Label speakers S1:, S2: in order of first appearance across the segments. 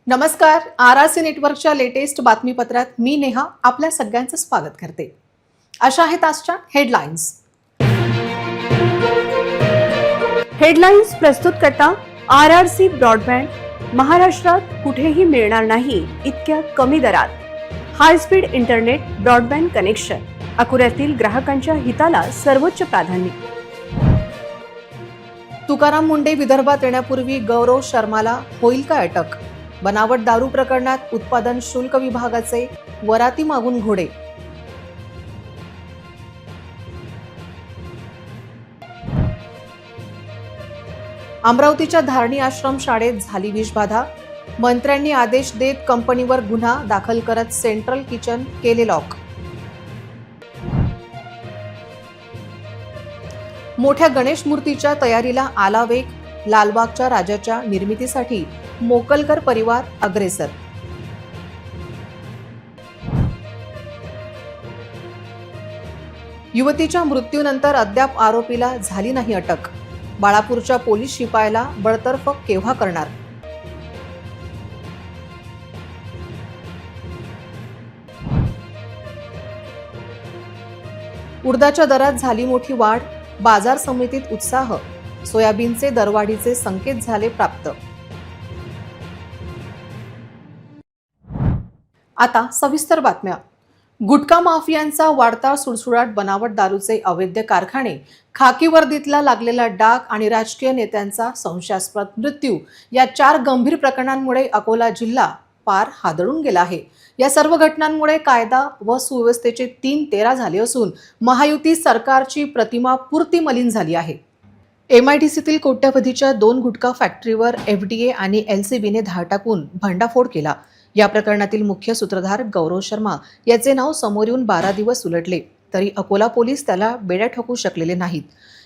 S1: नमस्कार. आरआरसी नेटवर्कच्या लेटेस्ट बातमीपत्रात मी नेहा आपल्या सगळ्यांचं स्वागत करते. अशा आहेत आजच्या हेडलाईन्स.
S2: हेडलाईन्स प्रस्तुत करता आरआरसी ब्रॉडबँड. महाराष्ट्रात कुठेही मिळणार नाही इतक्या कमी दरात high speed internet broadband connection. अकोल्यातील ग्राहकांच्या हिताला सर्वोच्च प्राधान्य.
S1: तुकाराम मुंडे विदर्भात येण्यापूर्वी गौरव शर्माला होईल का अटक? बनावट दारू प्रकरणात उत्पादन शुल्क विभागाचे वराती मागून घोडे. अमरावतीच्या धारणी आश्रम शाळेत झाली विषबाधा. मंत्र्यांनी आदेश देत कंपनीवर गुन्हा दाखल करत सेंट्रल किचन केले लॉक. मोठ्या गणेश मूर्तीच्या तयारीला आला वेग. लालबागच्या राजाच्या निर्मितीसाठी मोकलकर परिवार अग्रेसर. युवतीच्या मृत्यूनंतर अद्याप आरोपीला झाली नाही अटक. बाळापूरच्या पोलीस शिपायाला बडतर्फ केव्हा करणार? उडदाच्या दरात झाली मोठी वाढ. बाजार समितीत उत्साह. सोयाबीनचे दरवाढीचे संकेत झाले प्राप्त. आता सविस्तर बातम्या. गुटखा माफियांचा वाढता सुळसुळाट, बनावट दारूचे अवैध कारखाने, खाकी वर्दीतला लागलेला डाग आणि राजकीय नेत्यांचा संशयास्पद मृत्यू या 4 गंभीर प्रकरणांमुळे अकोला जिल्हा पार हादळून गेला आहे. या सर्व घटनांमुळे कायदा व सुव्यवस्थेचे 3-13 झाले असून महायुती सरकारची प्रतिमा पुरती मलिन झाली आहे. MIDCतील कोट्यवधीच्या 2 गुटखा फॅक्टरीवर FDA आणि LCBने धाड टाकून भंडाफोड केला. या प्रकरणातील मुख्य सूत्रधार गौरव शर्मा याचे नाव समोर येऊन 12 दिवस उलटले तरी अकोला पोलीस त्याला बेड्या ठोकू शकलेले नाहीत.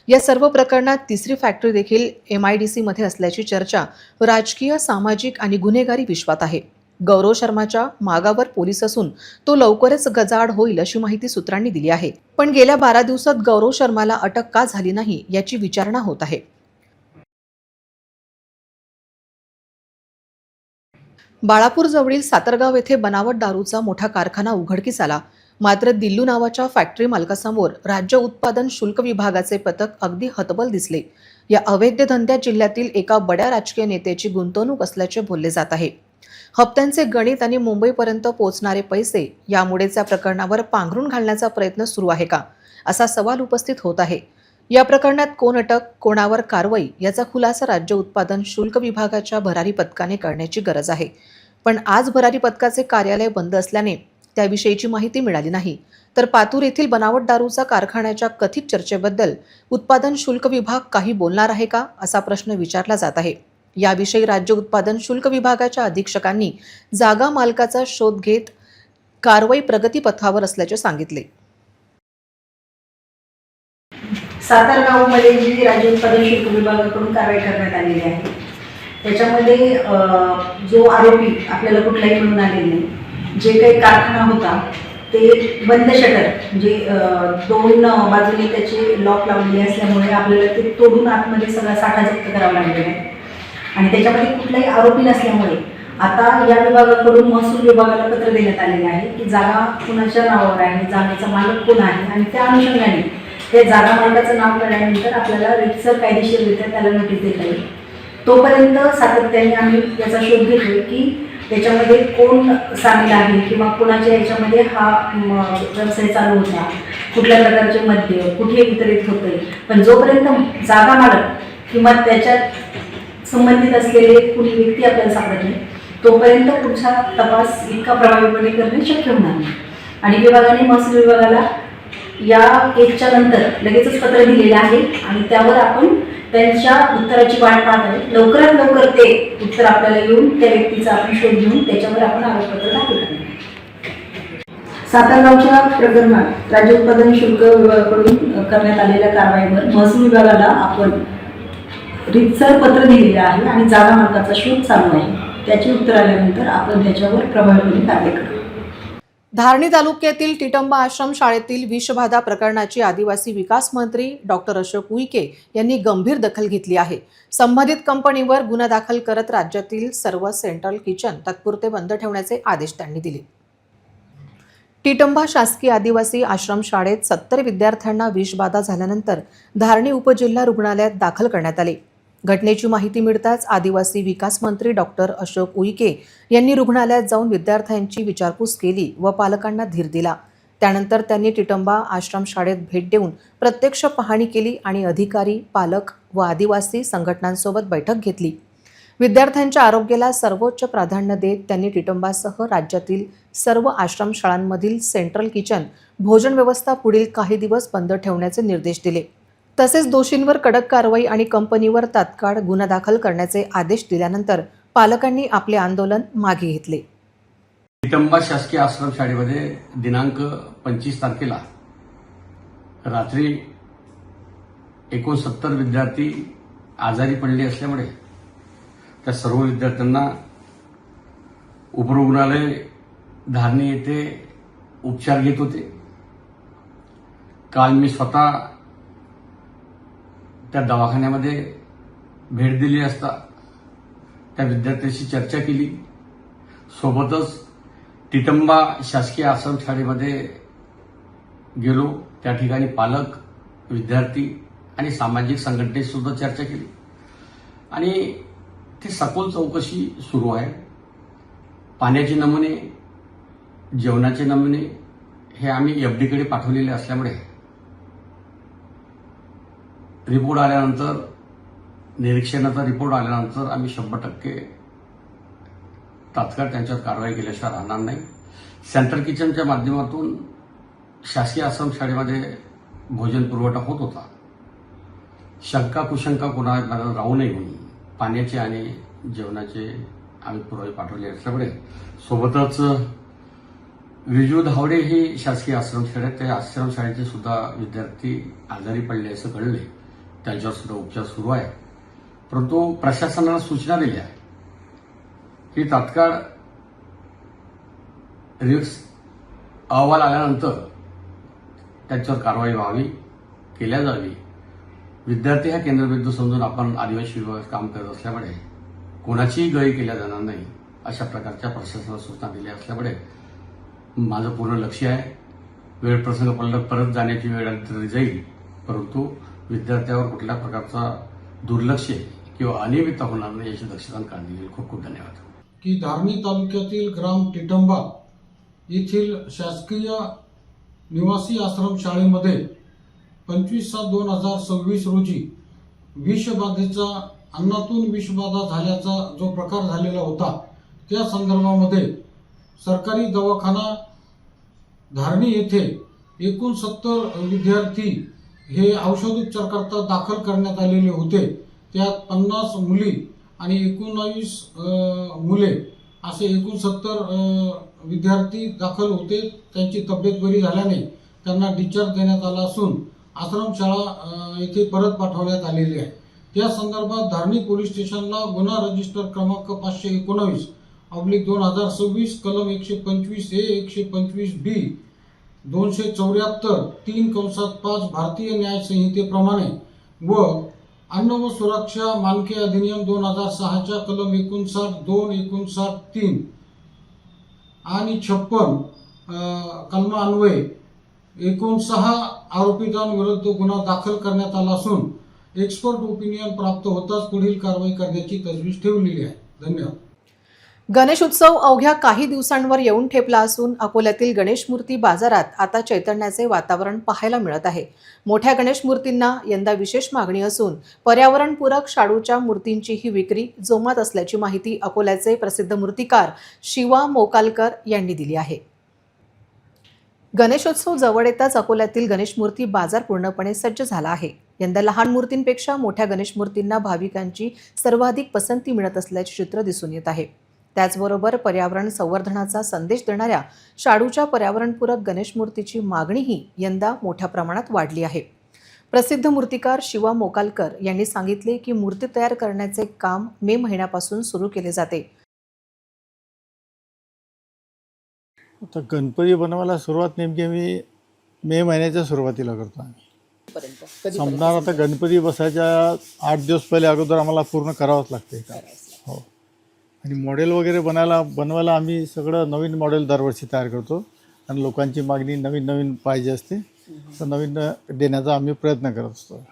S1: या सर्व प्रकरणात 3री फॅक्टरी देखील MIDC मध्ये असल्याची चर्चा राजकीय, सामाजिक आणि गुन्हेगारी विश्वात आहे. गौरव शर्माच्या मागावर पोलीस असून तो लवकरच गजाआड होईल अशी माहिती सूत्रांनी दिली आहे. पण गेल्या 12 दिवसात गौरव शर्माला अटक का झाली नाही याची विचारणा होत आहे. बाळापूर जवळील सातरगाव येथे बनावट दारूचा मोठा कारखाना उघडकीस आला. मात्र दिल्लू नावाच्या फॅक्टरी मालकासमोर राज्य उत्पादन शुल्क विभागाचे पथक अगदी हतबल दिसले. या अवैध धंद्यात जिल्ह्यातील एका बड्या राजकीय नेत्याची गुंतवणूक असल्याचे बोलले जात आहे. हप्त्यांचे गणित आणि मुंबईपर्यंत पोहोचणारे पैसे यामुळेच या प्रकरणावर पांघरून घालण्याचा प्रयत्न सुरू आहे का, असा सवाल उपस्थित होत आहे. या प्रकरणात कोण अटक, कोणावर कारवाई याचा खुलासा राज्य उत्पादन शुल्क विभागाच्या भरारी पथकाने करण्याची गरज आहे. पण आज भरारी पथकाचे कार्यालय बंद असल्याने त्याविषयीची माहिती मिळाली नाही. तर पातूर येथील बनावट दारूचा कारखान्याच्या कथित चर्चेबद्दल उत्पादन शुल्क विभाग काही बोलणार आहे का, असा प्रश्न विचारला जात आहे. याविषयी राज्य उत्पादन शुल्क विभागाच्या अधीक्षकांनी जागा मालकाचा शोध घेत कारवाई प्रगतीपथावर असल्याचे सांगितले.
S3: सातारगावमध्ये जी राज्य उत्पादन शुल्क विभागाकडून कारवाई करण्यात आलेली आहे त्याच्यामध्ये जो आरोपी आपल्याला कुठलाही मिळून आलेला नाही, जे काही कारखाना होता ते बंद शटर म्हणजे 2 बाजूने त्याचे लॉक लावलेले असल्यामुळे आपल्याला ते तोडून आतमध्ये सगळा साठा जप्त करावा लागलेला आहे आणि त्याच्यामध्ये कुठलाही आरोपी नसल्यामुळे आता या विभागाकडून महसूल विभागाला पत्र देण्यात आलेले आहे की जागा कुणाच्या नावावर आहे, जागेचा मालक कोण आहे आणि त्या अनुषंगाने त्या जागा मालकाचं नाव कळल्यानंतर आपल्याला रितसर कायदेशीररित्या त्याला नोटीस देता येईल. तोपर्यंत सातत्याने आम्ही याचा शोध घेतोय की त्याच्यामध्ये कोण सामील आहे किंवा कोणाच्या याच्यामध्ये हा व्यवसाय चालू होता, कुठल्या प्रकारचे मद्य कुठे वितरित होते. पण जोपर्यंत जागा मालक किंवा त्याच्या संबंधित असलेले कुणी व्यक्ती आपल्याला सापडत नाही तोपर्यंत पुढचा तपास इतका प्रभावीपणे करणे शक्य होणार नाही. आणि विभागाने महसूल विभागाला या केसच्या नंतर लगेचच पत्र दिलेले आहे आणि त्यावर आपण त्यांच्या उत्तराची वाट पाहत आहे. लवकरात लवकर ते उत्तर आपल्याला येऊन त्या व्यक्तीचा आपण शोध घेऊन त्याच्यावर आपण आरोपपत्र दाखल करणार. सातारगावच्या प्रकरणात राज्य उत्पादन शुल्क विभागाकडून करण्यात आलेल्या कारवाईवर महसूल विभागाला आपण रितसर पत्र दिलेले आहे आणि जागा मालकाचा शोध चालू आहे. त्याची उत्तर आल्यानंतर आपण त्याच्यावर प्रभावीपणे कारवाई करू.
S1: धारणी तालुक्यातील टिटंबा आश्रम शाळेतील विषबाधा प्रकरणाची आदिवासी विकास मंत्री डॉक्टर अशोक उईके यांनी गंभीर दखल घेतली आहे. संबंधित कंपनीवर गुन्हा दाखल करत राज्यातील सर्व सेंट्रल किचन तात्पुरते बंद ठेवण्याचे आदेश त्यांनी दिले. टिटंबा शासकीय आदिवासी आश्रम शाळेत 70 विद्यार्थ्यांना विषबाधा झाल्यानंतर धारणी उपजिल्हा रुग्णालयात दाखल करण्यात आले. घटनेची माहिती मिळताच आदिवासी विकास मंत्री डॉक्टर अशोक उईके यांनी रुग्णालयात जाऊन विद्यार्थ्यांची विचारपूस केली व पालकांना धीर दिला. त्यानंतर त्यांनी टिटंबा आश्रम शाळेत भेट देऊन प्रत्यक्ष पाहणी केली आणि अधिकारी, पालक व आदिवासी संघटनांसोबत बैठक घेतली. विद्यार्थ्यांच्या आरोग्याला सर्वोच्च प्राधान्य देत त्यांनी टिटंबासह राज्यातील सर्व आश्रमशाळांमधील सेंट्रल किचन भोजन व्यवस्था पुढील काही दिवस बंद ठेवण्याचे निर्देश दिले. तसेच दोषींवर कडक कारवाई आणि कंपनीवर तात्काळ गुन्हा दाखल करण्याचे आदेश दिल्यानंतर पालकांनी आपले आंदोलन मागे घेतले.
S4: टिटंबा शासकीय आश्रम शाळेमध्ये दिनांक 25 तारखेला रात्री 69 विद्यार्थी आजारी पडले असल्यामुळे त्या सर्व विद्यार्थ्यांना उपरुग्णालय धारणी येथे उपचार घेत होते. काल मी स्वतः त्या दवाखान्यामध्ये भेट दिली असता त्या विद्यार्थ्यांशी चर्चा केली. सोबतच टिटंबा शासकीय आश्रम शाळेमध्ये गेलो. त्या ठिकाणी पालक, विद्यार्थी आणि सामाजिक संघटनेशी सुद्धा चर्चा केली आणि ती सखोल चौकशी सुरू आहे. पाण्याचे नमुने, जेवणाचे नमुने हे आम्ही एफडीकडे पाठवलेले असल्यामुळे रिपोर्ट आल्यानंतर, निरीक्षणाचा रिपोर्ट आल्यानंतर आम्ही 100% तात्काळ त्यांच्यावर कारवाई केल्याशिवाय राहणार नाही. सेंट्रल किचनच्या माध्यमातून शासकीय आश्रम शाळेमध्ये भोजन पुरवठा होत होता. शंका कुशंका कोणाला राहू नये म्हणून पाण्याचे आणि जेवणाचे आम्ही पुरावे पाठवले असल्यामुळे सोबतच विजू धावडे ही शासकीय आश्रमशाळेत, त्या आश्रमशाळेचे सुद्धा विद्यार्थी आजारी पडले असं कळले. त्यांच्यावर सुद्धा उपचार सुरू आहे. परंतु प्रशासनाला सूचना दिल्या की तात्काळ अहवाल आल्यानंतर त्यांच्यावर कारवाई व्हावी, केल्या जावी. विद्यार्थी हा केंद्रबिंदू समजून आपण आदिवासी विभागात काम करत असल्यामुळे कोणाचीही गय केल्या जाणार नाही अशा प्रकारच्या प्रशासनाला सूचना दिल्या असल्यामुळे माझं पूर्ण लक्ष आहे. वेळ प्रसंग पडला परत जाण्याची वेळ आली तरी जाईल, परंतु विद्यार्थ्यावर कुठल्या प्रकारचा दुर्लक्ष किंवा अनियमितता होणार नाही याची दक्षता काळजी घेईल. खूप खूप धन्यवाद.
S5: की धारणी तालुक्यातील ग्राम टिटंबा येथील शासकीय निवासी आश्रम शाळेमध्ये 25/7/2026 रोजी विषबाधेचा, अन्नातून विषबाधा झाल्याचा जो प्रकार झालेला होता त्या संदर्भामध्ये सरकारी दवाखाना धारणी येथे 69 विद्यार्थी हे औषधोपचारकरता दाखल करण्यात आलेले होते. त्यात 50 मुली आणि 19 मुले असे 69 विद्यार्थी दाखल होते. त्यांची तब्येत बरी झाल्याने त्यांना डिस्चार्ज देण्यात आला असून आश्रमशाळा येथे परत पाठवण्यात आलेली आहे. त्या संदर्भात धारणी पोलीस स्टेशनला गुन्हा रजिस्टर क्रमांक 519/2026 कलम 125A 125B 274 3/5 भारतीय न्याय संहितेप्रमाणे व अन्न व सुरक्षा मानके अधिनियम 2006च्या कलम 59(2), 59(3) आणि 56 कलमान्वये 59 आरोपितांविरुद्ध गुन्हा दाखल करण्यात आला असून एक्सपर्ट ओपिनियन प्राप्त होताच पुढील कारवाई करण्याची तजवीज ठेवलेली आहे. धन्यवाद.
S1: गणेश उत्सव अवघ्या काही दिवसांवर येऊन ठेपला असून अकोल्यातील गणेश मूर्ती बाजारात आता चैतन्याचे वातावरण पाहायला मिळत आहे. मोठ्या गणेश मूर्तींना यंदा विशेष मागणी असून पर्यावरणपूरक शाडूच्या मूर्तींचीही विक्री जोमात असल्याची माहिती अकोल्याचे प्रसिद्ध मूर्तिकार शिवा मोकालकर यांनी दिली आहे. गणेशोत्सव जवळ येताच अकोल्यातील गणेश मूर्ती बाजार पूर्णपणे सज्ज झाला आहे. यंदा लहान मूर्तींपेक्षा मोठ्या गणेश मूर्तींना भाविकांची सर्वाधिक पसंती मिळत असल्याचे चित्र दिसून येत आहे. त्याचबरोबर पर्यावरण संवर्धनाचा संदेश देणाऱ्या शाडूच्या पर्यावरणपूरक गणेश मूर्तीची मागणीही यंदा मोठ्या प्रमाणात वाढली आहे. प्रसिद्ध मूर्तिकार शिवा मोकालकर यांनी सांगितले की मूर्ती तयार करण्याचे काम मे महिन्यापासून सुरू केले जाते.
S6: आता गणपती बनवायला सुरुवात नेमकी आम्ही मे महिन्याच्या सुरुवातीला करतो आम्ही. संपणार आता गणपती बसायच्या 8 दिवस पहिले अगोदर आम्हाला पूर्ण करावंच लागते का. हो. आणि मॉडेल वगैरे बनवायला आम्ही सगळं नवीन मॉडेल दरवर्षी तयार करतो आणि लोकांची मागणी नवीन नवीन पाहिजे असते तर नवीन देण्याचा आम्ही प्रयत्न करत असतो.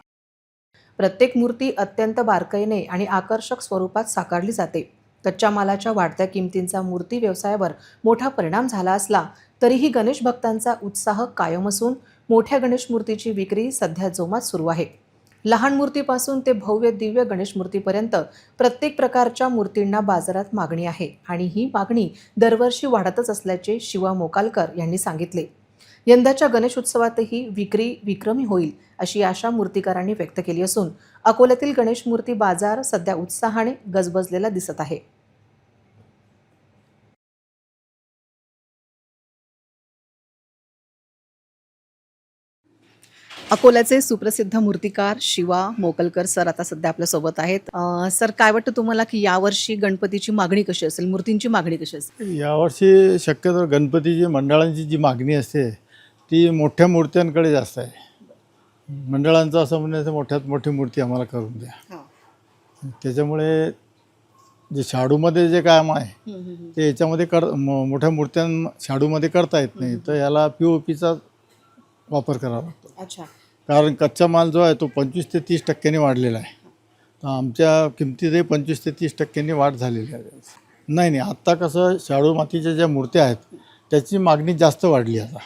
S1: प्रत्येक मूर्ती अत्यंत बारकाईने आणि आकर्षक स्वरूपात साकारली जाते. कच्च्या मालाच्या वाढत्या किमतींचा मूर्ती व्यवसायावर मोठा परिणाम झाला असला तरीही गणेश भक्तांचा उत्साह कायम असून मोठ्या गणेश मूर्तीची विक्री सध्या जोमात सुरू आहे. लहान मूर्तीपासून ते भव्य दिव्य गणेश मूर्तीपर्यंत प्रत्येक प्रकारच्या मूर्तींना बाजारात मागणी आहे आणि ही मागणी दरवर्षी वाढतच असल्याचे शिवा मोकालकर यांनी सांगितले. यंदाच्या गणेश उत्सवातही विक्री विक्रमी होईल अशी आशा मूर्तिकारांनी व्यक्त केली असून अकोल्यातील गणेश मूर्ती बाजार सध्या उत्साहाने गजबजलेला दिसत आहे. अकोल्याचे सुप्रसिद्ध मूर्तिकार शिवा मोकलकर सर आता सध्या आपल्या सोबत आहेत. सर, काय वाटतं तुम्हाला की यावर्षी गणपतीची मागणी कशी असेल, मूर्तींची मागणी कशी असेल?
S6: यावर्षी शक्यतो गणपतीची मंडळांची जी मागणी असते ती मोठ्या मूर्त्यांकडे जास्त आहे. मंडळांचं असं म्हणायचं मोठ्यात मोठी मूर्ती आम्हाला करून द्या. त्याच्यामुळे जे शाडूमध्ये जे काम आहे ते याच्यामध्ये मोठ्या मूर्त्यां शाडूमध्ये करता येत नाही, तर याला POPचा वापर करावा लागतो.
S1: अच्छा.
S6: कारण कच्चा माल जो आहे तो 25 ते 30% वाढलेला आहे. तर आमच्या किमतीतही 25 ते 30% वाढ झालेली आहे. नाही, आत्ता कसं शाडू मातीच्या ज्या मूर्त्या आहेत त्याची मागणी जास्त वाढली आता.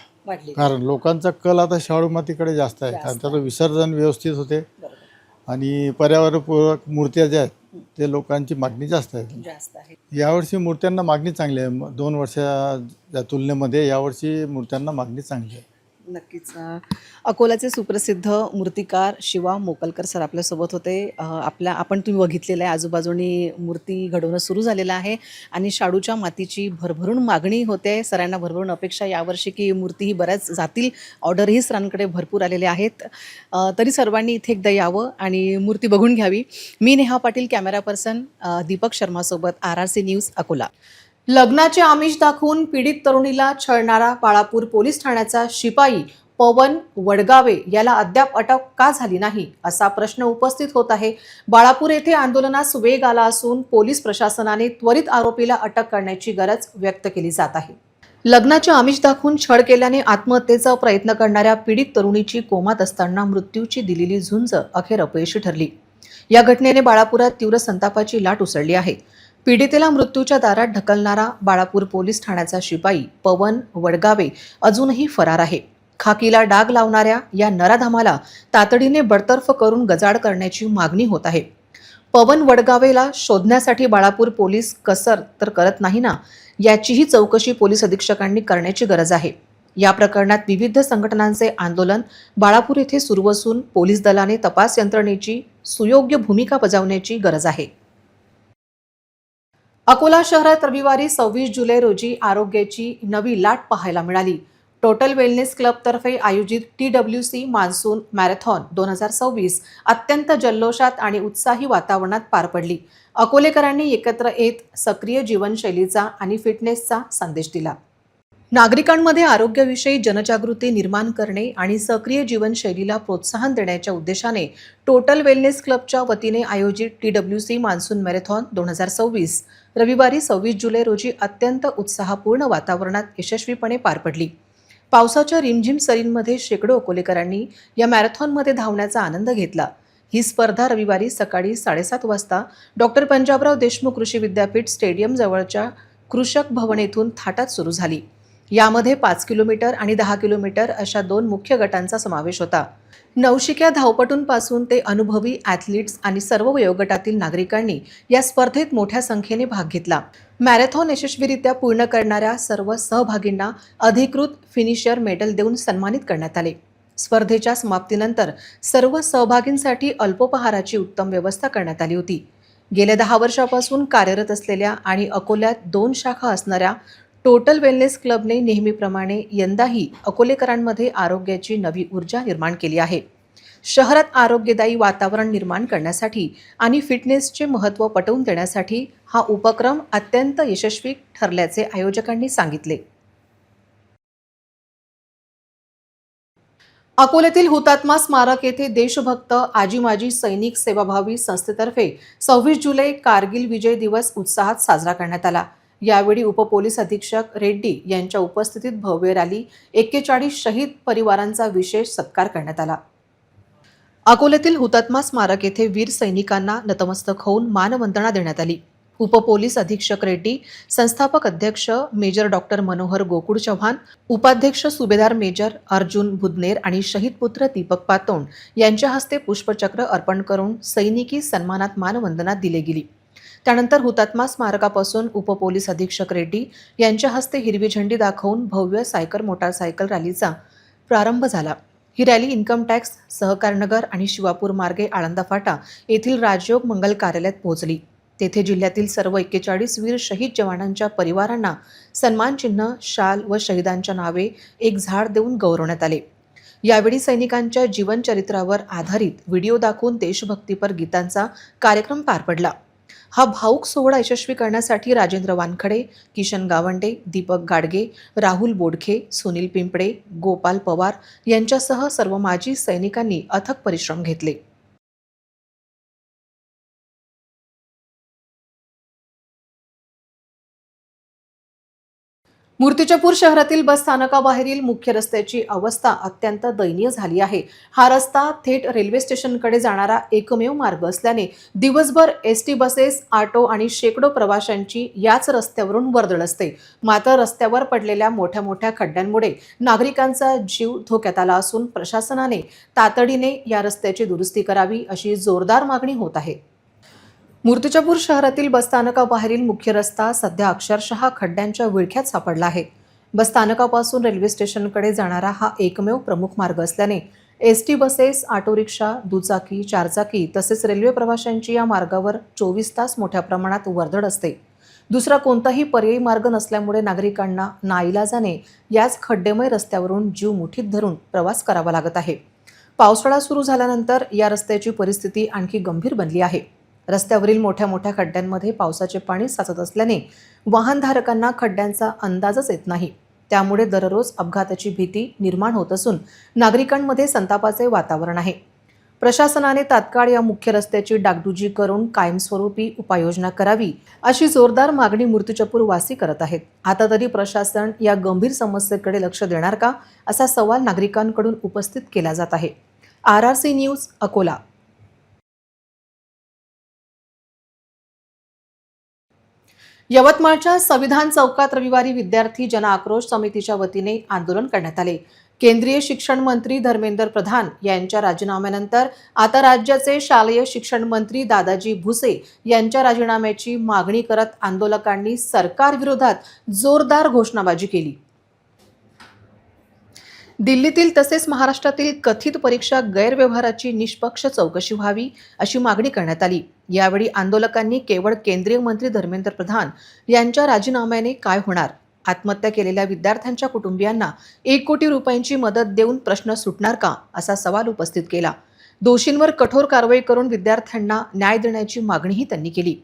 S6: कारण लोकांचा कल आता शाडू मातीकडे जास्त आहे. कारण त्याचं विसर्जन व्यवस्थित होते आणि पर्यावरणपूरक मूर्त्या ज्या आहेत ते लोकांची मागणी जास्त आहे. यावर्षी मूर्त्यांना मागणी चांगली आहे. 2 वर्षाच्या तुलनेमध्ये यावर्षी मूर्त्यांना मागणी चांगली आहे.
S1: नक्कीच. अकोल्याचे सुप्रसिद्ध मूर्तिकार शिवा मोकलकर सर आपल्यासोबत होते. आपण तुम्ही बघितलेलं आहे आजूबाजूनी मूर्ती घडवणं सुरू झालेलं आहे आणि शाडूच्या मातीची भरभरून मागणी होते. सरांना भरभरून अपेक्षा यावर्षी की मूर्तीही बऱ्याच जातील. ऑर्डरही सरांकडे भरपूर आलेले आहेत. तरी सर्वांनी इथे एकदा यावं आणि मूर्ती बघून घ्यावी. मी नेहा पाटील, कॅमेरा पर्सन दीपक शर्मासोबत RRC न्यूज अकोला. लग्नाचे आमिष दाखवून पीडित तरुणीला छळणारा बाळापूर पोलीस ठाण्याचा शिपाई पवन वडगावे याला अद्याप अटक का झाली नाही असा प्रश्न उपस्थित होत आहे. बाळापूर येथे आंदोलनास वेग आला असून पोलीस प्रशासनाने त्वरित आरोपीला अटक करण्याची गरज व्यक्त केली जात आहे. लग्नाचे आमिष दाखवून छळ केल्याने आत्महत्येचा प्रयत्न करणाऱ्या पीडित तरुणीची कोमात असताना मृत्यूची दिलेली झुंज अखेर अपयशी ठरली. या घटनेने बाळापुरात तीव्र संतापाची लाट उसळली आहे. पीडितेला मृत्यूच्या दारात ढकलणारा बाळापूर पोलीस ठाण्याचा शिपाई पवन वडगावे अजूनही फरार आहे. खाकीला डाग लावणाऱ्या या नराधमाला तातडीने बडतर्फ करून गजाड करण्याची मागणी होत आहे. पवन वडगावेला शोधण्यासाठी बाळापूर पोलीस कसर तर करत नाही ना, याचीही चौकशी पोलीस अधीक्षकांनी करण्याची गरज आहे. या प्रकरणात विविध संघटनांचे आंदोलन बाळापूर येथे सुरू असून पोलीस दलाने तपास यंत्रणेची सुयोग्य भूमिका बजावण्याची गरज आहे. अकोला शहरात रविवारी 26 जुलै रोजी आरोग्याची नवी लाट पाहायला मिळाली. टोटल वेलनेस क्लबतर्फे आयोजित TWC मान्सून मॅरेथॉन 2026 अत्यंत जल्लोषात आणि उत्साही वातावरणात पार पडली. अकोलेकरांनी एकत्र येत सक्रिय जीवनशैलीचा आणि फिटनेसचा संदेश दिला. नागरिकांमध्ये आरोग्याविषयी जनजागृती निर्माण करणे आणि सक्रिय जीवनशैलीला प्रोत्साहन देण्याच्या उद्देशाने टोटल वेलनेस क्लबच्या वतीने आयोजित TWC मान्सून मॅरेथॉन 2026 रविवारी 26 जुलै रोजी अत्यंत उत्साहपूर्ण वातावरणात यशस्वीपणे पार पडली. पावसाच्या रिमझिम सरींमध्ये शेकडो अकोलेकरांनी या मॅरेथॉनमध्ये धावण्याचा आनंद घेतला. ही स्पर्धा रविवारी सकाळी 7:30 वाजता डॉक्टर पंजाबराव देशमुख कृषी विद्यापीठ स्टेडियम जवळच्या कृषक भवन येथून थाटात सुरू झाली. यामध्ये 5 किलोमीटर आणि 10 किलोमीटर अशा 2 मुख्य गटांचा समावेश होता. नवशिक्या धावपटूंपासून ते अनुभवी ॲथलीट्स आणि सर्व वयोगटातील नागरिकांनी या स्पर्धेत मोठ्या संख्येने भाग घेतला. मॅरेथॉन यशस्वीरित्या पूर्ण करणाऱ्या सर्व सहभागींना अधिकृत फिनिशर मेडल देऊन सन्मानित करण्यात आले. स्पर्धेच्या समाप्तीनंतर सर्व सहभागींसाठी अल्पोपहाराची उत्तम व्यवस्था करण्यात आली होती. गेल्या 10 वर्षापासून कार्यरत असलेल्या आणि अकोल्यात 2 शाखा असणाऱ्या टोटल वेलनेस क्लबने नेहमीप्रमाणे यंदाही अकोलेकरांमध्ये आरोग्याची नवी ऊर्जा निर्माण केली आहे. शहरात आरोग्यदायी वातावरण निर्माण करण्यासाठी आणि फिटनेसचे महत्त्व पटवून देण्यासाठी हा उपक्रम अत्यंत यशस्वी ठरल्याचे आयोजकांनी सांगितले. अकोल्यातील हुतात्मा स्मारक येथे देशभक्त आजी माजी सैनिक सेवाभावी संस्थेतर्फे 26 जुलै कारगिल विजय दिवस उत्साहात साजरा करण्यात आला। यावेळी उपपोलीस अधीक्षक रेड्डी यांच्या उपस्थितीत भव्य रॅली 41 शहीद परिवारांचा विशेष सत्कार करण्यात आला। अकोल्यातील हुतात्मा स्मारक येथे वीर सैनिकांना नतमस्तक होऊन मानवंदना देण्यात आली। उपपोलीस अधीक्षक रेड्डी, संस्थापक अध्यक्ष मेजर डॉक्टर मनोहर गोकुळ चव्हाण, उपाध्यक्ष सुभेदार मेजर अर्जुन बुदनेर आणि शहीद पुत्र दीपक पातोंड यांच्या हस्ते पुष्पचक्र अर्पण करून सैनिकी सन्मानात मानवंदना दिली गेली। त्यानंतर हुतात्मा स्मारकापासून उपपोलीस अधीक्षक रेड्डी यांच्या हस्ते हिरवी झेंडी दाखवून भव्य सायकल मोटारसायकल रॅलीचा प्रारंभ झाला। ही रॅली इन्कम टॅक्स, सहकारनगर आणि शिवापूर मार्गे आळंदा फाटा येथील राजयोग मंगल कार्यालयात पोहोचली। तेथे जिल्ह्यातील सर्व 41 वीर शहीद जवानांच्या परिवारांना सन्मानचिन्ह, शाल व शहीदांच्या नावे एक झाड देऊन गौरवण्यात आले। यावेळी सैनिकांच्या जीवनचरित्रावर आधारित व्हिडिओ दाखवून देशभक्तीपर गीतांचा कार्यक्रम पार पडला। हा भाऊक सोहळा यशस्वी करण्यासाठी राजेंद्र वानखडे, किशन गावंडे, दीपक गाडगे, राहुल बोडखे, सुनील पिंपळे, गोपाल पवार यांच्यासह सर्व माजी सैनिकांनी अथक परिश्रम घेतले। मूर्तिजापूर शहरातील बस स्थानकाबाहेरील मुख्य रस्त्याची अवस्था अत्यंत दयनीय झाली आहे। हा रस्ता थेट रेल्वे स्टेशनकडे जाणारा एकमेव मार्ग असल्याने दिवसभर एसटी बसेस, ऑटो आणि शेकडो प्रवाशांची याच रस्त्यावरून वर्दळ असते। मात्र रस्त्यावर पडलेल्या मोठ्या मोठ्या खड्ड्यांमुळे नागरिकांचा जीव धोक्यात आला असून प्रशासनाने तातडीने या रस्त्याची दुरुस्ती करावी अशी जोरदार मागणी होत आहे। मूर्तिजापूर शहरातील बसस्थानकाबाहेरील मुख्य रस्ता सध्या अक्षरशः खड्ड्यांच्या विळख्यात सापडला आहे। बसस्थानकापासून रेल्वे स्टेशनकडे जाणारा हा एकमेव प्रमुख मार्ग असल्याने एसटी बसेस, ऑटो रिक्षा, दुचाकी, चारचाकी तसेच रेल्वे प्रवाशांची या मार्गावर 24 तास मोठ्या प्रमाणात वर्दळ असते। दुसरा कोणताही पर्यायी मार्ग नसल्यामुळे नागरिकांना नाईलाजाने याच खड्डेमय रस्त्यावरून जीव मुठीत धरून प्रवास करावा लागत आहे। पावसाळा सुरू झाल्यानंतर या रस्त्याची परिस्थिती आणखी गंभीर बनली आहे। रस्त्यावरील मोठ्या मोठ्या खड्ड्यांमध्ये पावसाचे पाणी साचत असल्याने वाहनधारकांना खड्ड्यांचा अंदाजच येत नाही। त्यामुळे दररोज अपघाताची भीती निर्माण होत असून नागरिकांमध्ये संतापाचे वातावरण आहे। प्रशासनाने तात्काळ या मुख्य रस्त्याची डागडुजी करून कायमस्वरूपी उपाययोजना करावी अशी जोरदार मागणी मूर्तिजापूर वासी करत आहेत। आता तरी प्रशासन या गंभीर समस्येकडे लक्ष देणार का असा सवाल नागरिकांकडून उपस्थित केला जात आहे। RRC news, Akola. यवतमाळच्या संविधान चौकात रविवारी विद्यार्थी जनआक्रोश समितीच्या वतीने आंदोलन करण्यात आले। केंद्रीय शिक्षण मंत्री धर्मेंद्र प्रधान यांच्या राजीनाम्यानंतर आता राज्याचे शालेय शिक्षण मंत्री दादाजी भुसे यांच्या राजीनाम्याची मागणी करत आंदोलकांनी सरकारविरोधात जोरदार घोषणाबाजी केली। दिल्लीतील तसेच महाराष्ट्रातील कथित परीक्षा गैरव्यवहाराची निष्पक्ष चौकशी व्हावी अशी मागणी करण्यात आली। यावेळी आंदोलकांनी केवळ केंद्रीय मंत्री धर्मेंद्र प्रधान यांच्या राजीनाम्याने काय होणार, आत्महत्या केलेल्या विद्यार्थ्यांच्या कुटुंबियांना 1 कोटी रुपयांची मदत देऊन प्रश्न सुटणार का असा सवाल उपस्थित केला। दोषींवर कठोर कारवाई करून विद्यार्थ्यांना न्याय देण्याची मागणीही त्यांनी केली।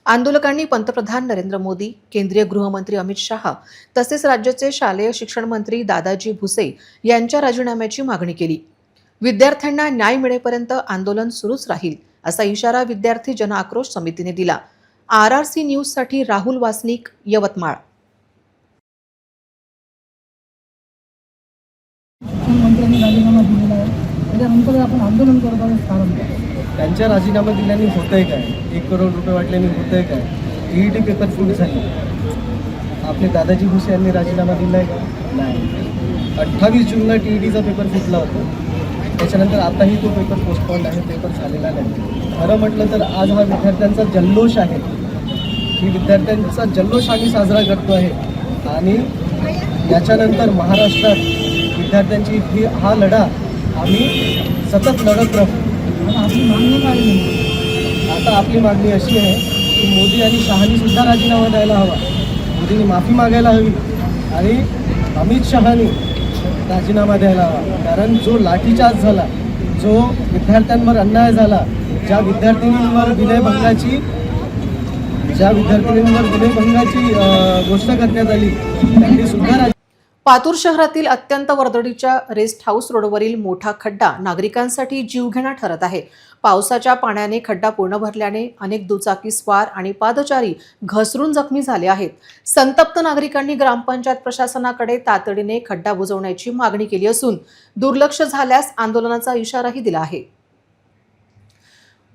S1: आंदोलकांनी पंतप्रधान नरेंद्र मोदी, केंद्रीय गृहमंत्री अमित शहा तसेच राज्याचे शालेय शिक्षण मंत्री दादाजी भुसे यांच्या राजीनाम्याची मागणी केली। विद्यार्थ्यांना न्याय मिळेपर्यंत आंदोलन सुरूच राहील असा इशारा विद्यार्थी जनआक्रोश समितीने दिला। RRC न्यूजसाठी राहुल वासनिक, यवतमाळ।
S7: मंत्र्यांनी राजीनामा दिलेला आहे, त्याच्यानंतर आपण आंदोलन करत आहोत। कारण
S8: त्यांच्या राजीनामा दिल्याने होतंय काय? 1 करोड रुपये वाटल्याने होतंय काय? TET पेपर फुट झाले। आपले दादाजी भुसे यांनी राजीनामा दिलाय का? नाही। 28 जूनला TETचा पेपर फुटला होता। त्याच्यानंतर आताही तो पेपर पोस्टपॉन्ड आहे, पेपर झालेला नाही। खरं म्हटलं तर आज हा विद्यार्थ्यांचा जल्लोष आहे। ही विद्यार्थ्यांचा जल्लोष आम्ही साजरा करतो आहे आणि याच्यानंतर महाराष्ट्रात विद्यार्थ्यांची हा लढा आम्ही सतत लढत राहू।
S7: आपली मागणी काय आहे?
S8: आता आपली मागणी अशी आहे की मोदी आणि शहानी सुद्धा राजीनामा द्यायला हवा, मोदींनी माफी मागायला हवी आणि अमित शहानी राजीनामा द्यायला हवा। कारण जो लाठीचार्ज झाला, जो विद्यार्थ्यांवर अन्याय झाला, ज्या विद्यार्थिनींवर विनयभंगाची गोष्ट करण्यात आली, त्यांनी सुद्धा
S1: पातूर शहरातील अत्यंत वर्दळीच्या रेस्ट हाऊस रोडवरील मोठा खड्डा नागरिकांसाठी जीवघेणा ठरत आहे. पावसाच्या पाण्याने खड्डा पूर्ण भरल्याने अनेक दुचाकीस्वार आणि पादचारी घसरून जखमी झाले आहेत. संतप्त नागरिकांनी ग्रामपंचायत प्रशासनाकडे तातडीने खड्डा बुजवण्याची मागणी केली असून दुर्लक्ष झाल्यास आंदोलनाचा इशाराही दिला आहे.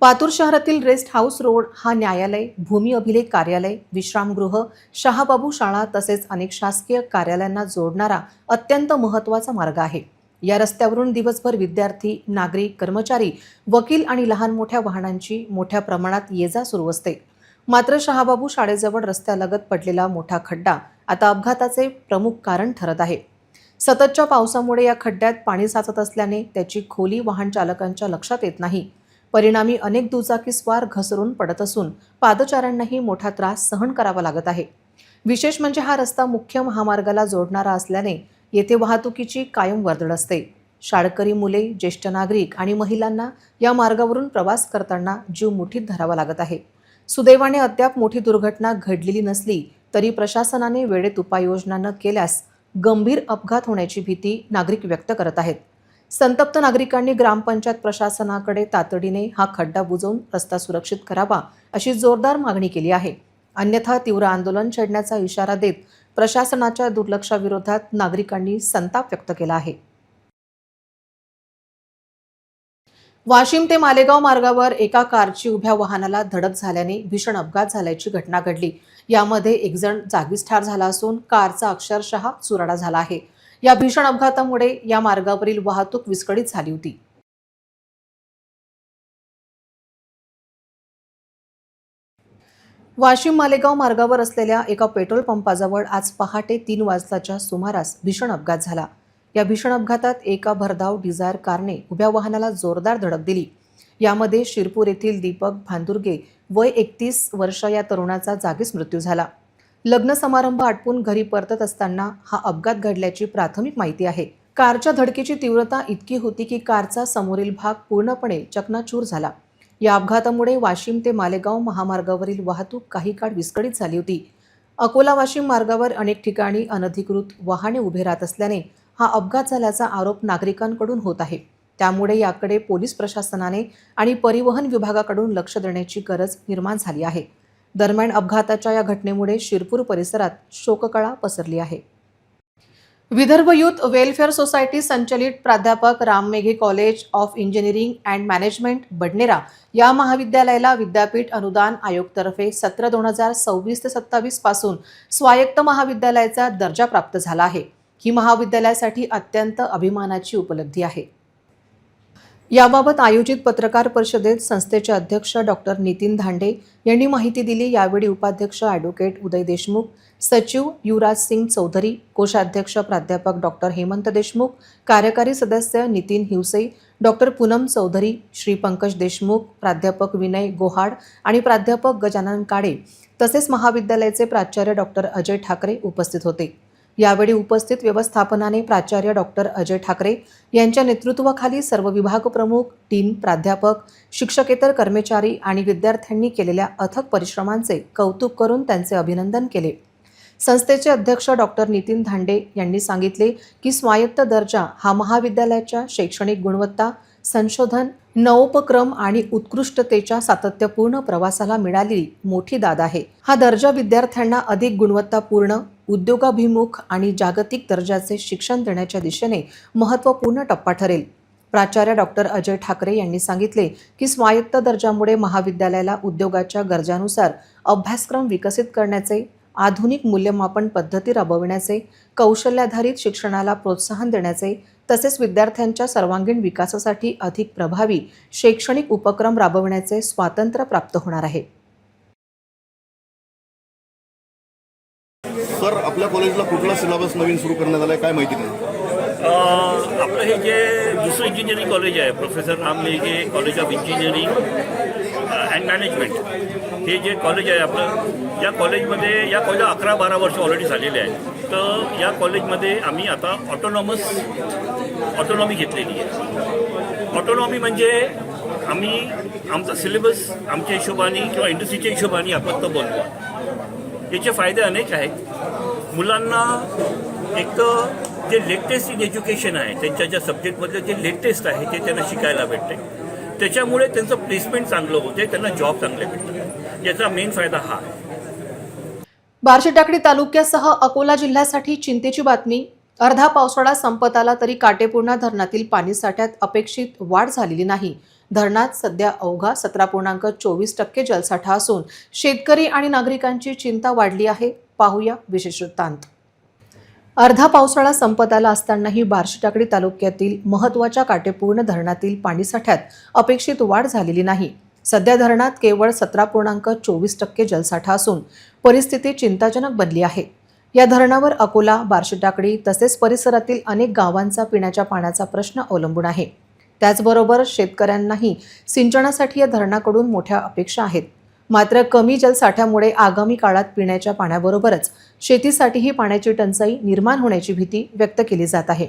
S1: पातूर शहरातील रेस्ट हाऊस रोड हा न्यायालय, भूमी अभिलेख कार्यालय, विश्रामगृह, शहाबाबू शाळा तसेच अनेक शासकीय कार्यालयांना जोडणारा अत्यंत महत्त्वाचा मार्ग आहे. या रस्त्यावरून दिवसभर विद्यार्थी, नागरिक, कर्मचारी, वकील आणि लहान मोठ्या वाहनांची मोठ्या प्रमाणात ये-जा सुरू असते. मात्र शहाबाबू शाळेजवळ रस्त्यालगत पडलेला मोठा खड्डा आता अपघाताचे प्रमुख कारण ठरत आहे. सततच्या पावसामुळे या खड्ड्यात पाणी साचत असल्याने त्याची खोली वाहन चालकांच्या लक्षात येत नाही. परिणामी अनेक दुचाकीस्वार घसरून पडत असून पादचाऱ्यांनाही मोठा त्रास सहन करावा लागत आहे. विशेष म्हणजे हा रस्ता मुख्य महामार्गाला जोडणारा असल्याने येथे वाहतुकीची कायम वर्दळ असते. शाळकरी मुले, ज्येष्ठ नागरिक आणि महिलांना या मार्गावरून प्रवास करताना जीव मुठीत धरावा लागत आहे. सुदैवाने अद्याप मोठी दुर्घटना घडलेली नसली तरी प्रशासनाने वेळेत उपाययोजना न केल्यास गंभीर अपघात होण्याची भीती नागरिक व्यक्त करत आहेत. संतप्त नागरिकांनी ग्रामपंचायत प्रशासनाकडे तातडीने हा खड्डा बुजवून रस्ता सुरक्षित करावा अशी जोरदार मागणी केली आहे. अन्यथा तीव्र आंदोलन छेडण्याचा इशारा देत प्रशासनाच्या दुर्लक्षाविरोधात नागरिकांनी संताप व्यक्त केला आहे. वाशिम ते मालेगाव मार्गावर एका कारची उभ्या वाहनाला धडक झाल्याने भीषण अपघात झाल्याची घटना घडली. यामध्ये एक जण जागीच ठार झाला असून कारचा अक्षरशः चुराडा झाला आहे. या भीषण अपघातामुळे या मार्गावरील वाहतूक विस्कळीत झाली होती. वाशिम मालेगाव मार्गावर असलेल्या एका पेट्रोल पंपाजवळ आज पहाटे 3 वाजताच्या सुमारास भीषण अपघात झाला. या भीषण अपघातात एका भरधाव डिझायर कारने उभ्या वाहनाला जोरदार धडक दिली. यामध्ये शिरपूर येथील दीपक भांदुर्गे वय 31 वर्ष या तरुणाचा जागीच मृत्यू झाला. लग्न समारंभ आटपून घरी परतत असताना हा अपघात घडल्याची प्राथमिक माहिती आहे. कारच्या धडकेची तीव्रता इतकी होती की कारचा समोरील भाग पूर्णपणे चकनाचूर झाला. या अपघातामुळे वाशिम ते मालेगाव महामार्गावरील वाहतूक काही काळ विस्कळीत झाली होती. अकोला वाशिम मार्गावर अनेक ठिकाणी अनधिकृत वाहने उभे राहत असल्याने हा अपघात झाल्याचा आरोप नागरिकांकडून होत आहे. त्यामुळे याकडे पोलीस प्रशासनाने आणि परिवहन विभागाकडून लक्ष देण्याची गरज निर्माण झाली आहे. दरम्यान अपघाताच्या या घटनेमुळे शिरपूर परिसरात शोककळा पसरली आहे. विदर्भ युथ वेलफेअर सोसायटी संचलित प्राध्यापक Ram Meghe college of engineering and management Badnera या महाविद्यालयाला विद्यापीठ अनुदान आयोगतर्फे सत्र 2026 ते 27 पासून स्वायत्त महाविद्यालयाचा दर्जा प्राप्त झाला आहे. ही महाविद्यालयासाठी अत्यंत अभिमानाची उपलब्धी आहे. याबाबत आयोजित पत्रकार परिषदेत संस्थेचे अध्यक्ष डॉक्टर नितीन धांडे यांनी माहिती दिली. यावेळी उपाध्यक्ष ॲडव्होकेट उदय देशमुख, सचिव युवराज सिंग चौधरी, कोषाध्यक्ष प्राध्यापक डॉक्टर हेमंत देशमुख, कार्यकारी सदस्य नितीन हिवसे, डॉक्टर पूनम चौधरी, श्री पंकज देशमुख, प्राध्यापक विनय गोहाड आणि प्राध्यापक गजानन काळे तसेच महाविद्यालयाचे प्राचार्य डॉक्टर अजय ठाकरे उपस्थित होते. यावेळी उपस्थित व्यवस्थापनाने प्राचार्य डॉक्टर अजय ठाकरे यांच्या नेतृत्वाखाली सर्व विभाग प्रमुख, डीन, प्राध्यापक, शिक्षकेतर कर्मचारी आणि विद्यार्थ्यांनी केलेल्या अथक परिश्रमांचे कौतुक करून त्यांचे अभिनंदन केले. संस्थेचे अध्यक्ष डॉक्टर नितीन धांडे यांनी सांगितले की स्वायत्त दर्जा हा महाविद्यालयाच्या शैक्षणिक गुणवत्ता, संशोधन, नवोपक्रम आणि उत्कृष्टतेच्या सातत्यपूर्ण प्रवासाला मिळालेली मोठी दाद आहे. हा दर्जा विद्यार्थ्यांना अधिक गुणवत्तापूर्ण, उद्योगाभिमुख आणि जागतिक दर्जाचे शिक्षण देण्याच्या दिशेने महत्त्वपूर्ण टप्पा ठरेल. प्राचार्य डॉक्टर अजय ठाकरे यांनी सांगितले की स्वायत्त दर्जामुळे महाविद्यालयाला उद्योगाच्या गरजानुसार अभ्यासक्रम विकसित करण्याचे, आधुनिक मूल्यमापन पद्धती राबविण्याचे, कौशल्याधारित शिक्षणाला प्रोत्साहन देण्याचे तसेच विद्यार्थ्यांच्या सर्वांगीण विकासासाठी अधिक प्रभावी शैक्षणिक उपक्रम राबविण्याचे स्वातंत्र्य प्राप्त होणार आहे.
S9: सर, आपल्या कॉलेजला कुठला सिलेबस नवीन सुरू करण्यात आला आहे, काय माहिती नाही?
S10: आपलं हे जे दुसरं इंजिनिअरिंग कॉलेज आहे, professor Ram Meghe college of engineering and management, हे जे कॉलेज आहे आपलं, या कॉलेजमध्ये 11-12 वर्ष ऑलरेडी झालेले आहे. तर या कॉलेजमध्ये आम्ही आता ऑटोनॉमी घेतलेली आहे. ऑटोनॉमी म्हणजे आम्ही आमचा सिलेबस आमच्या हिशोबाने किंवा इंडस्ट्रीच्या हिशोबाने आपण तो बोलतो. याचे फायदे अनेक आहेत. मुलांना एक तर जे लेटेस्ट इन एज्युकेशन आहे, त्यांच्या ज्या सब्जेक्टमधले जे लेटेस्ट आहे ते त्यांना शिकायला भेटते. त्याच्यामुळे त्यांचं प्लेसमेंट चांगलं होते, त्यांना जॉब चांगले भेटतात. याचा मेन फायदा हा आहे.
S1: बार्शी टाकळी तालुक्यासह अकोला जिल्ह्यासाठी चिंतेची बातमी. अर्धा पावसाळा संपत आला तरी काटेपूर्णा धरणातील पाणीसाठ्यात अपेक्षित वाढ झालेली नाही. धरणात सध्या अवघा 17.24% जलसाठा असून शेतकरी आणि नागरिकांची चिंता वाढली आहे. पाहूया विशेष वृत्तांत. अर्धा पावसाळा संपत आला असतानाही बार्शी टाकळी तालुक्यातील महत्त्वाच्या काटेपूर्ण धरणातील पाणीसाठ्यात अपेक्षित वाढ झालेली नाही. सध्या धरणात केवळ 17.24% जलसाठा असून परिस्थिती चिंताजनक बनली आहे. या धरणावर अकोला, बार्शी टाकळी तसेच परिसरातील अनेक गावांचा पिण्याच्या पाण्याचा प्रश्न अवलंबून आहे. त्याचबरोबर शेतकऱ्यांनाही सिंचनासाठी या धरणाकडून मोठ्या अपेक्षा आहेत. मात्र कमी जलसाठ्यामुळे आगामी काळात पिण्याच्या पाण्याबरोबरच शेतीसाठीही पाण्याची टंचाई निर्माण होण्याची भीती व्यक्त केली जात आहे.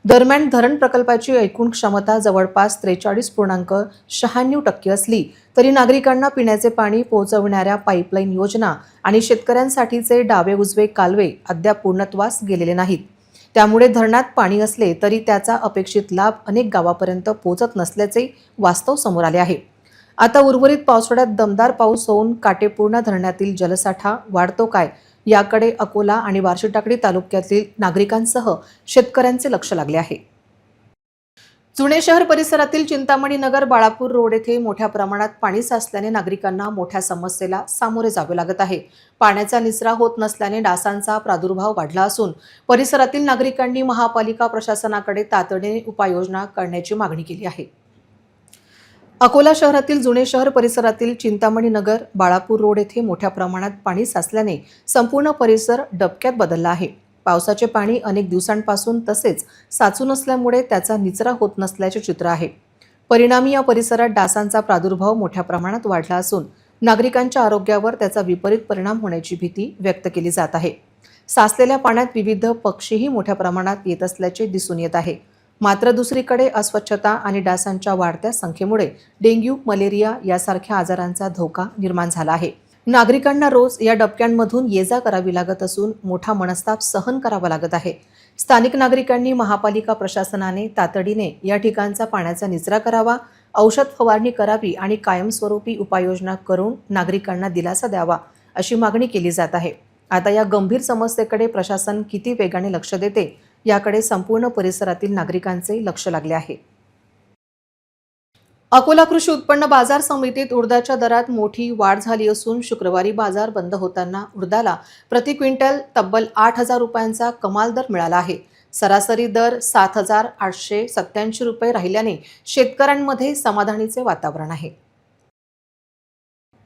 S1: दरम्यान धरण प्रकल्पाची एकूण क्षमता जवळपास 43.96% असली तरी नागरिकांना पिण्याचे पाणी पोहोचविणाऱ्या पाईपलाईन योजना आणि शेतकऱ्यांसाठीचे डावे उजवे कालवे अद्याप पूर्णत्वास गेलेले नाहीत. त्यामुळे धरणात पाणी असले तरी त्याचा अपेक्षित लाभ अनेक गावापर्यंत पोहोचत नसल्याचे वास्तव समोर आले आहे. आता उर्वरित पावसाळ्यात दमदार पाऊस होऊन काटेपूर्णा धरणातील जलसाठा वाढतो काय याकडे अकोला आणि बार्शी टाकळी तालुक्यातील नागरिकांसह शेतकऱ्यांचे लक्ष लागले आहे. जुने शहर परिसरातील चिंतामणी नगर बाळापूर रोड येथे मोठ्या प्रमाणात पाणी साचल्याने नागरिकांना मोठ्या समस्येला सामोरे जावे लागत आहे. पाण्याचा निचरा होत नसल्याने डासांचा प्रादुर्भाव वाढला असून परिसरातील नागरिकांनी महापालिका प्रशासनाकडे तातडीने उपाययोजना करण्याची मागणी केली आहे. अकोला शहरातील जुने शहर परिसरातील चिंतामणी नगर बाळापूर रोड येथे मोठ्या प्रमाणात पाणी साचल्याने संपूर्ण परिसर डबक्यात बदलला आहे. पावसाचे पाणी अनेक दिवसांपासून तसेच साचून असल्यामुळे त्याचा निचरा होत नसल्याचे चित्र आहे. परिणामी या परिसरात डासांचा प्रादुर्भाव मोठ्या प्रमाणात वाढला असून नागरिकांच्या आरोग्यावर त्याचा विपरीत परिणाम होण्याची भीती व्यक्त केली जात आहे. साचलेल्या पाण्यात विविध पक्षीही मोठ्या प्रमाणात येत असल्याचे दिसून येत आहे. मात्र दुसरीकडे अस्वच्छता आणि डासांच्या वाढत्या संख्येमुळे डेंग्यू, मलेरिया यासारख्या आजारांचा धोका निर्माण झाला आहे. नागरिकांना रोज या डबक्यांमधून ये-जा करावी लागत असून मोठा मनस्ताप सहन करावा लागत आहे. स्थानिक नागरिकांनी महापालिका प्रशासनाने तातडीने या ठिकाणचा पाण्याचा निचरा करावा, औषध फवारणी करावी आणि कायमस्वरूपी उपाययोजना करून नागरिकांना दिलासा द्यावा अशी मागणी केली जात आहे. आता या गंभीर समस्येकडे प्रशासन किती वेगाने लक्ष देते याकडे संपूर्ण परिसरातील नागरिकांचे लक्ष लागले आहे. अकोला कृषी उत्पन्न बाजार समितीत उडदाच्या दरात मोठी वाढ झाली असून शुक्रवारी बाजार बंद होताना उडदाला प्रति क्विंटल तब्बल 8,000 रुपयांचा कमाल दर मिळाला आहे. सरासरी दर 7,887 रुपये राहिल्याने शेतकऱ्यांमध्ये समाधानीचे वातावरण आहे.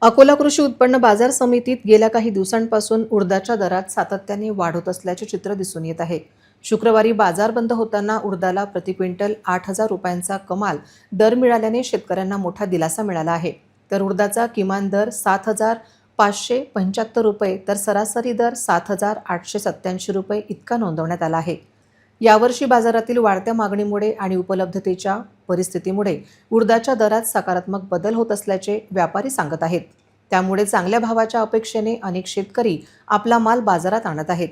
S1: अकोला कृषी उत्पन्न बाजार समितीत गेल्या काही दिवसांपासून उडदाच्या दरात सातत्याने वाढ होत असल्याचे चित्र दिसून येत आहे. शुक्रवारी बाजार बंद होताना उडदाला प्रति क्विंटल 8,000 रुपयांचा कमाल दर मिळाल्याने शेतकऱ्यांना मोठा दिलासा मिळाला आहे. तर उडदाचा किमान दर 7,575 रुपये तर सरासरी दर 7,887 रुपये इतका नोंदवण्यात आला आहे. यावर्षी बाजारातील वाढत्या मागणीमुळे आणि उपलब्धतेच्या परिस्थितीमुळे उडदाच्या दरात सकारात्मक बदल होत असल्याचे व्यापारी सांगत आहेत. त्यामुळे चांगल्या भावाच्या अपेक्षेने अनेक शेतकरी आपला माल बाजारात आणत आहेत.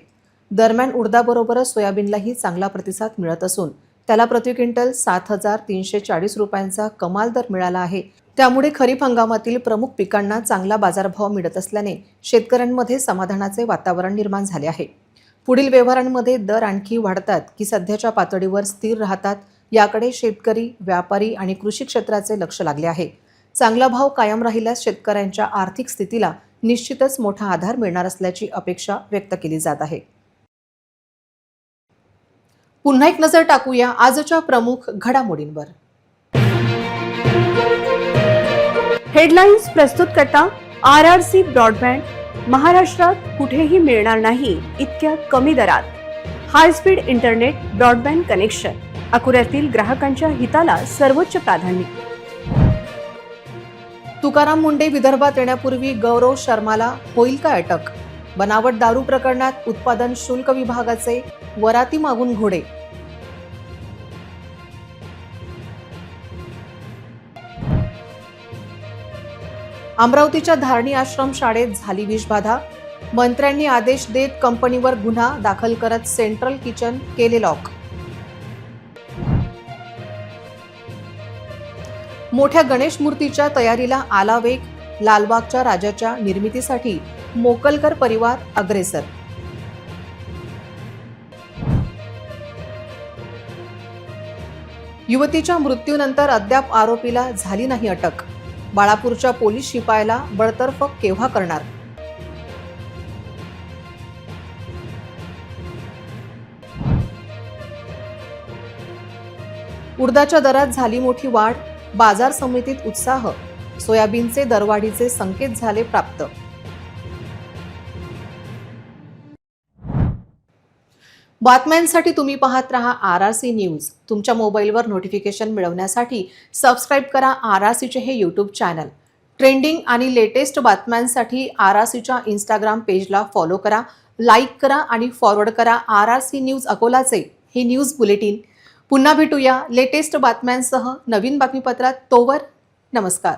S1: दरम्यान उडदाबरोबरच सोयाबीनलाही चांगला प्रतिसाद मिळत असून त्याला प्रति क्विंटल 7,340 रुपयांचा कमाल दर मिळाला आहे. त्यामुळे खरीप हंगामातील प्रमुख पिकांना चांगला बाजारभाव मिळत असल्याने शेतकऱ्यांमध्ये समाधानाचे वातावरण निर्माण झाले आहे. पुढील व्यवहारांमध्ये दर आणखी वाढतात की सध्याच्या पातळीवर स्थिर राहतात याकडे शेतकरी, व्यापारी आणि कृषी क्षेत्राचे लक्ष लागले आहे. चांगला भाव कायम राहिल्यास शेतकऱ्यांच्या आर्थिक स्थितीला निश्चितच मोठा आधार मिळणार असल्याची अपेक्षा व्यक्त केली जात आहे. पुन्हा एक नजर टाकूया आजच्या प्रमुख घडामोडींवर.
S2: हेडलाईन्स प्रस्तुत करता RRC ब्रॉडबँड. महाराष्ट्रात कुठेही मिळणार नाही इतक्या कमी दरात high speed internet broadband connection. अकोल्यातील ग्राहकांच्या हिताला सर्वोच्च प्राधान्य.
S1: तुकाराम मुंडे विदर्भात येण्यापूर्वी गौरव शर्माला होईल का अटक? बनावट दारू प्रकरणात उत्पादन शुल्क विभागाचे वराती मागून घोडे. अमरावतीच्या धारणी आश्रम शाळेत झाली विषबाधा. मंत्र्यांनी आदेश देत कंपनीवर गुन्हा दाखल करत सेंट्रल किचन केले लॉक. मोठ्या गणेश मूर्तीच्या तयारीला आला वेग. लालबागच्या राजाच्या निर्मितीसाठी मोकलकर परिवार अग्रेसर. युवतीच्या मृत्यूनंतर अद्याप आरोपीला झाली नाही अटक. बाळापूरच्या पोलीस शिपायाला बडतर्फ केव्हा करणार? उडदाच्या दरात झाली मोठी वाढ. बाजार समितीत उत्साह. सोयाबीनचे दरवाढीचे संकेत झाले प्राप्त. बातम्यांसाठी तुम्ही पाहत रहा RRC न्यूज. तुमच्या मोबाईलवर नोटिफिकेशन मिळवण्यासाठी सबस्क्राईब करा RRCचे हे यूट्यूब चॅनल. ट्रेंडिंग आणि लेटेस्ट बातम्यांसाठी RRCच्या इंस्टाग्राम पेजला फॉलो करा, लाईक करा आणि फॉरवर्ड करा RRC न्यूज अकोलाचे हे न्यूज बुलेटिन. पुन्हा भेटूया लेटेस्ट बातम्यांसह नवीन बातमीपत्रात. तोवर नमस्कार.